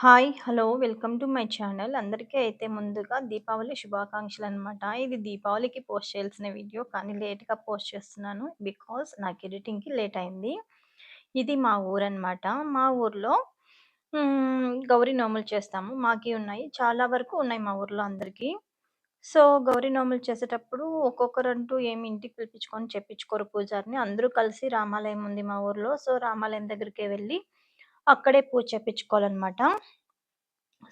Hi! Hello! Welcome to my channel. అందరికీ అయితే ముందుగా దీపావళి శుభాకాంక్షలనమాట. ఇది దీపావళికి పోస్ట్ చేయాల్సిన వీడియో కానీ లేట్‌గా పోస్ట్ చేస్తున్నాను. బికాజ్ నాకు ఎడిటింగ్‌కి లేట్ అయింది. ఇది మా ఊరనమాట. మా ఊర్లో గౌరీ నోములు చేస్తాము. మాకి ఉన్నాయి. చాలా వరకు ఉన్నాయి మా ఊర్లో అందరికి. సో, గౌరీ నోములు చేసేటప్పుడు ఒక్కొక్కరంటూ ఏమి ఇంటికి పిలిపించుకొని చెప్పించుకోరు పూజారిని. అందరూ కలిసి రామాలయం ఉంది మా ఊర్లో. సో, రామాలయం దగ్గరికే వెళ్లి అక్కడే పూజ చేపించుకోవాలనమాట.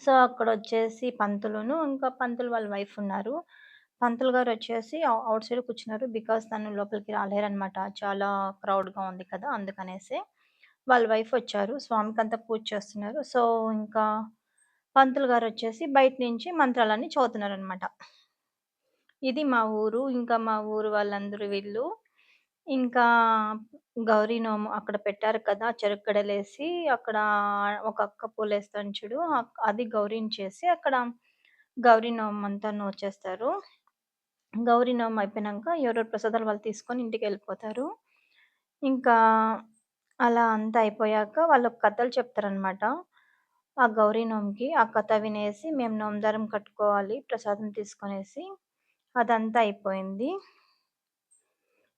సో, అక్కడొచ్చేసి పంతులును, ఇంకా పంతులు వాళ్ళ వైఫ్ ఉన్నారు. పంతులు గారొచ్చేసి ఔట్ సైడ్ కూర్చున్నారు. బికాజ్ తను లోపలికి రాలేరనమాట. చాలా క్రౌడ్‌గా ఉంది కదా! అందుకనేసి. వాళ్ళ వైఫ్ వచ్చారు. స్వామికంతా పూజ చేస్తున్నారు. సో, ఇంకా పంతులు గారొచ్చేసి బయట నుంచి మంత్రాలన్నీ చదువుతున్నారనమాట. ఇది మా ఊరు. ఇంకా మా ఊరు వాళ్ళందరూ వీళ్ళు. ఇంకా గౌరీ నోము అక్కడ పెట్టారు కదా! చెరుకు గడలేసి అక్కడ ఒక అక్క పూలేస్తాను చూడు. అది గౌరీని చేసి అక్కడ గౌరీ నోమంతా నోచేస్తారు. గౌరీ నోము అయిపోయినంక ఎవరెవరు ప్రసాదాలు వాళ్ళు తీసుకొని ఇంటికెళ్ళిపోతారు. ఇంకా అలా అంతా అయిపోయాక వాళ్ళు కథలు చెప్తారనమాట. ఆ గౌరీ నోముకి. ఆ కథ వినేసి మేము నోము కట్టుకోవాలి ప్రసాదం తీసుకొనేసి. అదంతా అయిపోయింది.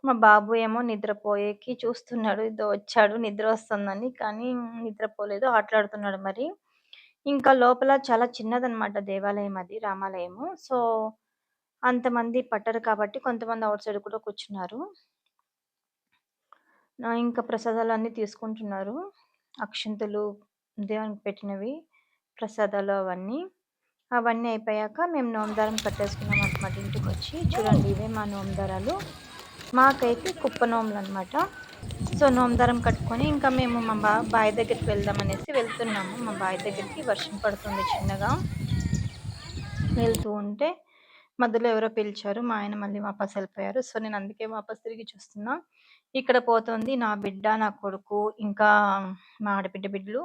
మా బాబు ఏమో నిద్రపోయేకి చూస్తున్నాడు. ఇదో వచ్చాడు నిద్రొస్తుందని. కానీ నిద్రపోలేదు. ఆటలాడుతున్నాడు మరి. ఇంకా లోపల చాలా చిన్నదనమాట దేవాలయం అది రామాలయము. సో, అంతమంది పట్టరు కాబట్టి కొంతమంది ఔట్ సైడ్ కూడా కూర్చున్నారు. ఇంకా ప్రసాదాలన్నీ తీసుకుంటున్నారు. అక్షింతలు, దేవునికి పెట్టినవి, ప్రసాదాలు అవన్నీ. అవన్నీ అయిపోయాక మేము నోము కట్టేసుకున్నామనమాట ఇంటికొచ్చి. చూడండి ఇవే మా నోము దారాలు. మాకైతే కుప్ప నోములనమాట. సో, నోము కట్టుకొని ఇంకా మేము మా బావి దగ్గరికి వెళ్దామనేసి వెళ్తున్నాము. మా బావి దగ్గరికి వర్షం పడుతుంది చిన్నగా. వెళ్తూ ఉంటే మధ్యలో ఎవరో పిలిచారు. మా ఆయన మళ్ళీ వాపస్ ఎళ్ళిపోయారు. సో, నేను అందుకే వాపస్ తిరిగి చూస్తున్నా. ఇక్కడ పోతుంది నా బిడ్డ, నా కొడుకు, ఇంకా మా ఆడబిడ్డ బిడ్డలు.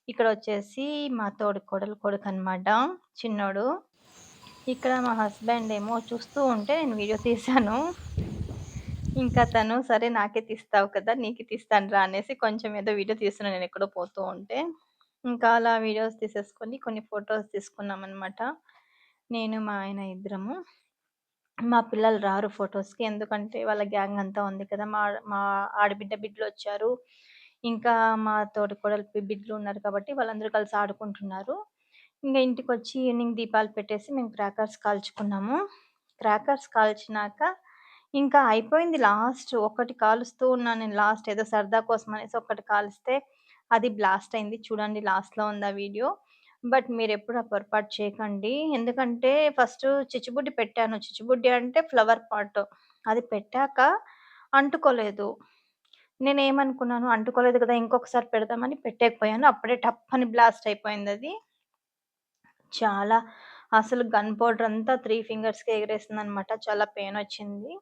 ఇక్కడొచ్చేసి మా తోడికోడలు కొడుకనమాట చిన్నోడు. ఇక్కడ మా హస్బెండ్ ఏమో చూస్తూ ఉంటే నేను వీడియో తీశాను. ఇంకా తను సరే నాకే తీస్తావు కదా! నీకే తీస్తాను రా అనేసి కొంచెం ఏదో వీడియో తీస్తున్నాను నేనెక్కడో పోతూ ఉంటే. ఇంకా అలా వీడియోస్ తీసేసుకొని కొన్ని ఫోటోస్ తీసుకున్నామనమాట. నేను, మా ఆయన ఇద్దరము. మా పిల్లలు రారు ఫోటోస్‌కి. ఎందుకంటే వాళ్ళ గ్యాంగ్ అంతా ఉంది కదా! మా ఆడబిడ్డ బిడ్డలొచ్చారు. ఇంకా మా తోడికోడలు బిడ్డలు ఉన్నారు కాబట్టి వాళ్ళందరూ కలిసి ఆడుకుంటున్నారు. ఇంగ ఇంటికొచ్చి ఈవినింగ్ దీపాలు పెట్టేసి మేము క్రాకర్స్ కాల్చుకున్నాము. క్రాకర్స్ కాల్చినాక ఇంకా అయిపోయింది లాస్ట్. ఒకటి కాలుస్తూ ఉన్నాను నేను లాస్ట్ ఏదో సరదా కోసం అనేసి ఒక్కటి కాలిస్తే అది బ్లాస్ట్ అయింది. చూడండి లాస్ట్‌లో ఉంది ఆ వీడియో. బట్ మీరెప్పుడు ఆ పొరపాటు చేయకండి. ఎందుకంటే ఫస్టు చిచ్చుబుడ్డి పెట్టాను. చిచ్చుబుడ్డి అంటే ఫ్లవర్ పాట్. అది పెట్టాక అంటుకోలేదు. నేనేమనుకున్నాను అంటుకోలేదు కదా! ఇంకొకసారి పెడదామని పెట్టేయకపోయాను. అప్పుడే టప్పని బ్లాస్ట్ అయిపోయిందది. చాలా అసలు గన్ పౌడర్ అంతా 3 ఫింగర్స్‌కే ఎగిరేసిందనమాట. చాలా పెయినొచ్చింది.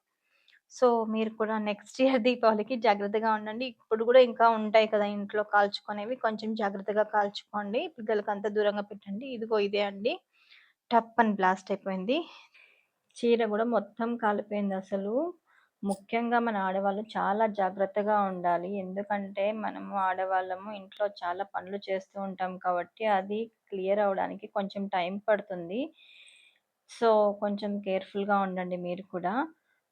సో, మీరు కూడా నెక్స్ట్ ఇయర్ దీపావళికి జాగ్రత్తగా ఉండండి. ఇప్పుడు గూడా ఇంకా ఉంటాయి కదా! ఇంట్లో కాల్చుకునేవి. కొంచెం జాగ్రత్తగా కాల్చుకోండి. పిల్లలకంతా దూరంగా పెట్టండి. ఇదిగో ఇదే అండి. టప్పని బ్లాస్ట్ అయిపోయింది. చీర గూడా మొత్తం కాలిపోయిందసలు. ముఖ్యంగా మన ఆడవాళ్ళు చాలా జాగ్రత్తగా ఉండాలి. ఎందుకంటే, మనము ఆడవాళ్ళము ఇంట్లో చాలా పనులు చేస్తూ ఉంటాం కాబట్టి, అది క్లియర్ అవ్వడానికి కొంచెం టైం పడుతుంది. సో, కొంచెం కేర్‌ఫుల్‌గా ఉండండి మీరు కూడా.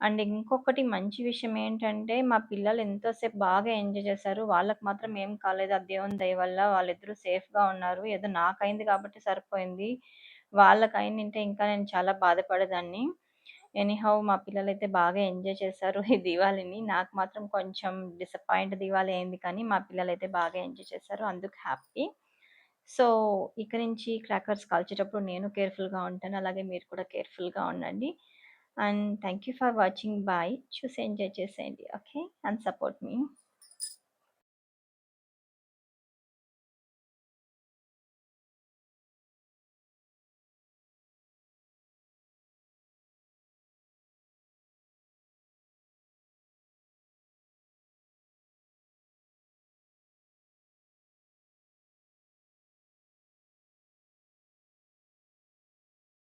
అండ్ ఇంకొకటి మంచి విషయం ఏంటంటే, మా పిల్లలు ఎంతోసేపు బాగా ఎంజాయ్ చేశారు. వాళ్ళకి మాత్రం ఏం కాలేదు. ఆ దేవుని దయ వల్ల వాళ్ళిద్దరూ సేఫ్‌గా ఉన్నారు. ఏదో నాకయింది కాబట్టి సరిపోయింది. వాళ్ళకయిండింటే ఇంకా నేను చాలా బాధపడేదాన్ని. ఎనీహౌ మా పిల్లలైతే బాగా ఎంజాయ్ చేశారు ఈ దివాళీని. నాకు మాత్రం కొంచెం డిసప్పాయింట్ దివాళీ అయింది కానీ, మా పిల్లలైతే బాగా ఎంజాయ్ చేశారు. అందుకు హ్యాపీ. సో, ఇక నుంచి క్రాకర్స్ కాల్చేటప్పుడు నేను కేర్‌ఫుల్‌గా ఉంటాను. అలాగే మీరు కూడా కేర్‌ఫుల్‌గా ఉండండి. And thank you for watching. Bye. చూసి ఎంజాయ్ చేసేయండి. ఓకే. And support me.